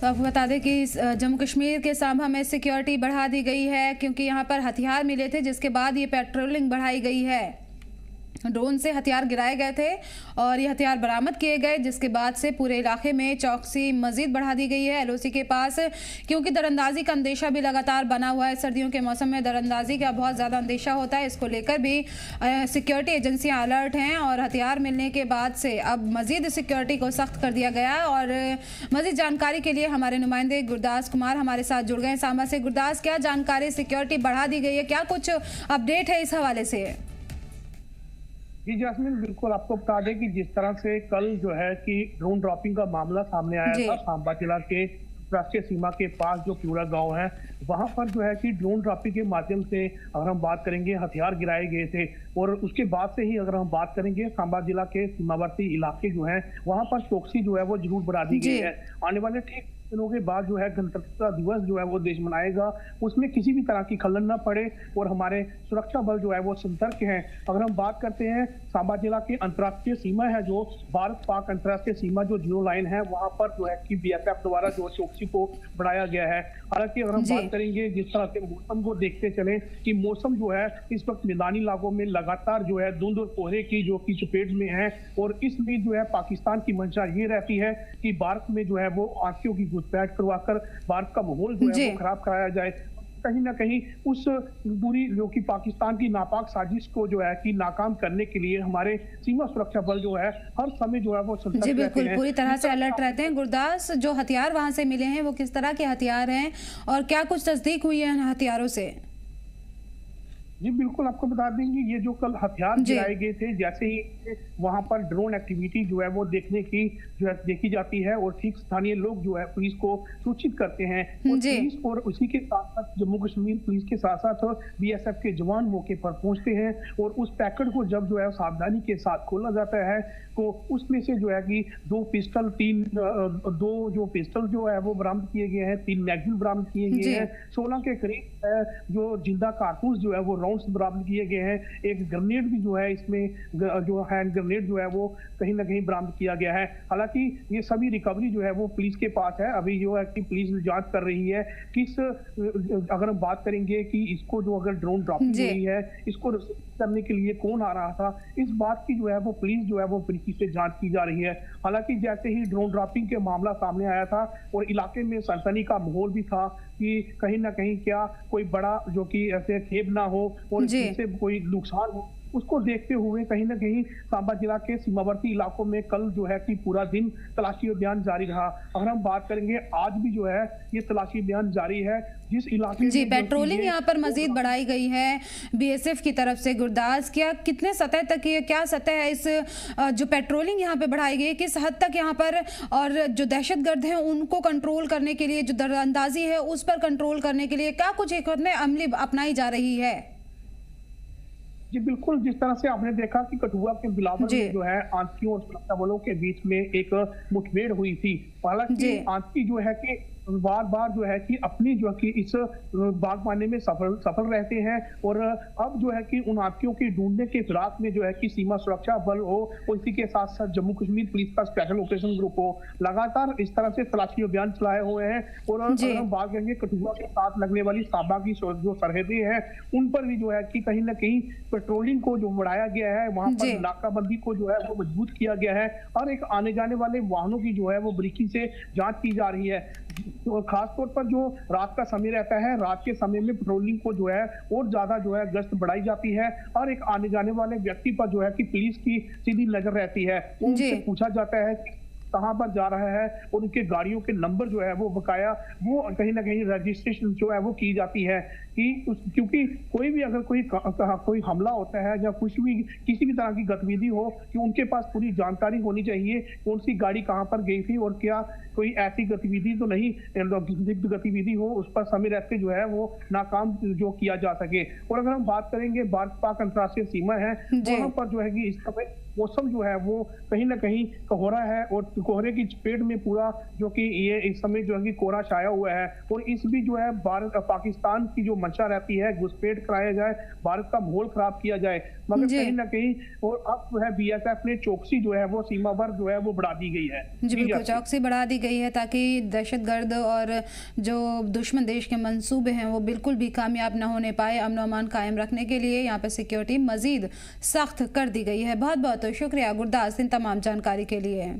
तो आपको बता दें कि जम्मू कश्मीर के सांबा में सिक्योरिटी बढ़ा दी गई है क्योंकि यहां पर हथियार मिले थे, जिसके बाद ये पेट्रोलिंग बढ़ाई गई है। ड्रोन से हथियार गिराए गए थे और ये हथियार बरामद किए गए, जिसके बाद से पूरे इलाके में चौकसी मजीद बढ़ा दी गई है एलओसी के पास, क्योंकि दरअंदाजी का अंदेशा भी लगातार बना हुआ है। सर्दियों के मौसम में दरअंदाजी का बहुत ज़्यादा अंदेशा होता है, इसको लेकर भी सिक्योरिटी एजेंसियां अलर्ट हैं और हथियार मिलने के बाद से अब मजीद सिक्योरिटी को सख्त कर दिया गया है। और मजीद जानकारी के लिए हमारे नुमाइंदे गुरदास कुमार हमारे साथ जुड़ गए हैं सांबा से। गुरदास, क्या जानकारी, सिक्योरिटी बढ़ा दी गई है, क्या कुछ अपडेट है इस हवाले से? जी जैस्मिन, बिल्कुल आपको बता दें कि जिस तरह से कल जो है कि ड्रोन ड्रॉपिंग का मामला सामने आया था सांबा जिला के राष्ट्रीय सीमा के पास जो प्यूरा गांव है, वहां पर जो है कि ड्रोन ड्रॉपिंग के माध्यम से अगर हम बात करेंगे हथियार गिराए गए थे। और उसके बाद से ही अगर हम बात करेंगे सांबा जिला के सीमावर्ती इलाके जो है वहां पर चौकसी जो है वो जरूर बढ़ा दी गई है। आने वाले ठीक दिनों के बाद जो है गणतंत्रता दिवस जो है वो देश मनाएगा, उसमें किसी भी तरह की खलल ना पड़े और हमारे सुरक्षा बल जो है वो सतर्क हैं। अगर हम बात करते हैं सांबा जिला के अंतर्राष्ट्रीय सीमा है, जो भारत पाक अंतर्राष्ट्रीय सीमा जो जीरो लाइन है, वहां पर जो है कि बीएसएफ द्वारा जो चौकसी को बढ़ाया गया है। हालांकि अगर हम बात करेंगे जिस तरह से मौसम को देखते चले कि मौसम जो है इस वक्त मैदानी इलाकों में लगातार जो है धुंध और कोहरे की जो की चपेट में है, और इसमें जो है पाकिस्तान की मंशा ये रहती है कि भारत में जो है वो आंखों की घुसपैठ करवाकर भारत का माहौल जो है वो खराब कराया जाए। कहीं ना कहीं उस पूरी जो कि पाकिस्तान की नापाक साजिश को जो है कि नाकाम करने के लिए हमारे सीमा सुरक्षा बल जो है हर समय जो है वो जी बिल्कुल पूरी तरह से अलर्ट रहते हैं। गुरदास, जो हथियार वहां से मिले हैं वो किस तरह के हथियार हैं और क्या कुछ तस्दीक हुई है हथियारों से? जी बिल्कुल आपको बता देंगे, ये जो कल हथियार गिराए गए थे, जैसे ही वहां पर ड्रोन एक्टिविटी जो है वो देखने की जो है देखी जाती है और ठीक स्थानीय लोग जो है पुलिस को सूचित करते हैं और पुलिस और उसी के साथ साथ जम्मू कश्मीर पुलिस के साथ साथ बीएसएफ के जवान मौके पर पहुंचते हैं और उस पैकेट को जब जो है सावधानी के साथ खोला जाता है तो उसमें से जो है कि दो पिस्टल जो पिस्टल जो है वो बरामद किए गए हैं, 3 मैगजीन बरामद किए गए हैं, 16 के करीब जो जिंदा कारतूस जो है वो राउंड्स बरामद किए गए हैं। एक ग्रेनेड भी जो है इसमें जो हैंड ग्रेनेड जो है वो कहीं ना कहीं बरामद किया गया है। हालांकि ये सभी रिकवरी जो है वो पुलिस के पास है। अभी जो है कि पुलिस जांच कर रही है किस, अगर हम बात करेंगे कि इसको जो अगर ड्रोन ड्रॉपिंग हुई है इसको करने के लिए कौन आ रहा था, इस बात की जो है वो पुलिस जो है वो बारीकी से जांच की जा रही है। हालांकि जैसे ही ड्रोन ड्रॉपिंग के मामला सामने आया था और इलाके में सनसनी का माहौल भी था कि कहीं ना कहीं क्या कोई बड़ा जो कि ऐसे खेप ना हो और इससे कोई नुकसान हो, उसको देखते हुए कहीं ना कहीं सांबा जिला के सीमावर्ती इलाकों में कल जो है कि पूरा दिन तलाशी अभियान जारी रहा। अगर हम बात करेंगे आज भी जो है ये तलाशी अभियान जारी है जिस इलाके जी पेट्रोलिंग यहाँ पर मजीद बढ़ाई गई है बीएसएफ की तरफ से। गुरदास, क्या कितने सतह तक ये क्या सतह है इस जो पेट्रोलिंग यहाँ पे बढ़ाई गई है, किस हद तक यहाँ पर, और जो दहशतगर्द हैं उनको कंट्रोल करने के लिए, जो दरअंदाजी है उस पर कंट्रोल करने के लिए क्या कुछ एक में अमली अपनाई जा रही है? जी बिल्कुल, जिस तरह से आपने देखा कि कठुआ के बिलावर में जो है आतंकियों और सुरक्षा बलों के बीच में एक मुठभेड़ हुई थी। हालांकि आतंकी जो है कि बार बार जो है कि अपनी जो है कि इस बाग पाने में सफल रहते हैं और अब जो है कि उन आतंकियों की ढूंढने के फिराक में जो है कि सीमा सुरक्षा बल हो और इसी के साथ साथ जम्मू कश्मीर पुलिस का स्पेशल ऑपरेशन ग्रुप हो लगातार इस तरह से तलाशी अभियान चलाए हुए हैं। और अगर हम बात करेंगे कठुआ के साथ लगने वाली सांबा की जो सरहदें हैं उन पर भी जो है कि कहीं ना कहीं पेट्रोलिंग को जो बढ़ाया गया है, वहां पर नाकाबंदी को जो है वो मजबूत किया गया है और एक आने जाने वाले वाहनों की जो है वो बारीकी से जांच की जा रही है। और खासतौर पर जो रात का समय रहता है, रात के समय में पेट्रोलिंग को जो है और ज्यादा जो है गश्त बढ़ाई जाती है और एक आने जाने वाले व्यक्ति पर जो है कि पुलिस की सीधी नजर रहती है। उनसे पूछा जाता है कहां पर जा रहा है और उनके गाड़ियों के नंबर जो है वो बकाया वो कहीं ना कहीं रजिस्ट्रेशन जो है वो की जाती है कि क्योंकि कोई भी अगर कोई हमला होता है या कुछ भी किसी भी तरह की गतिविधि हो कि उनके पास पूरी जानकारी होनी चाहिए कौन सी गाड़ी कहां पर गई थी और क्या कोई ऐसी गतिविधि तो नहीं गतिविधि हो उस पर समय रहते जो है वो नाकाम जो किया जा सके। और अगर हम बात करेंगे भारत पाक अंतर्राष्ट्रीय सीमा है वहां पर जो है कि इस समय मौसम जो है वो कहीं ना कहीं कोहरा है और कोहरे की चपेट में पूरा जो कि ये इस समय जो है कि कोहरा छाया हुआ है और इस भी जो है भारत पाकिस्तान की जो मंशा रहती है घुसपैठ कराया जाए, भारत का माहौल खराब किया जाए, मगर कहीं ना कहीं और अब जो है बीएसएफ ने चौकसी जो है वो सीमा पर जो है वो बढ़ा दी गई है। जी बिल्कुल, चौकसी बढ़ा दी गई है ताकि दहशतगर्द और जो दुश्मन देश के मंसूबे हैं वो बिल्कुल भी कामयाब ना होने पाए। अमन अमान कायम रखने के लिए यहाँ पे सिक्योरिटी मजीद सख्त कर दी गई है। बहुत बहुत शुक्रिया गुरदास इन तमाम जानकारी के लिए।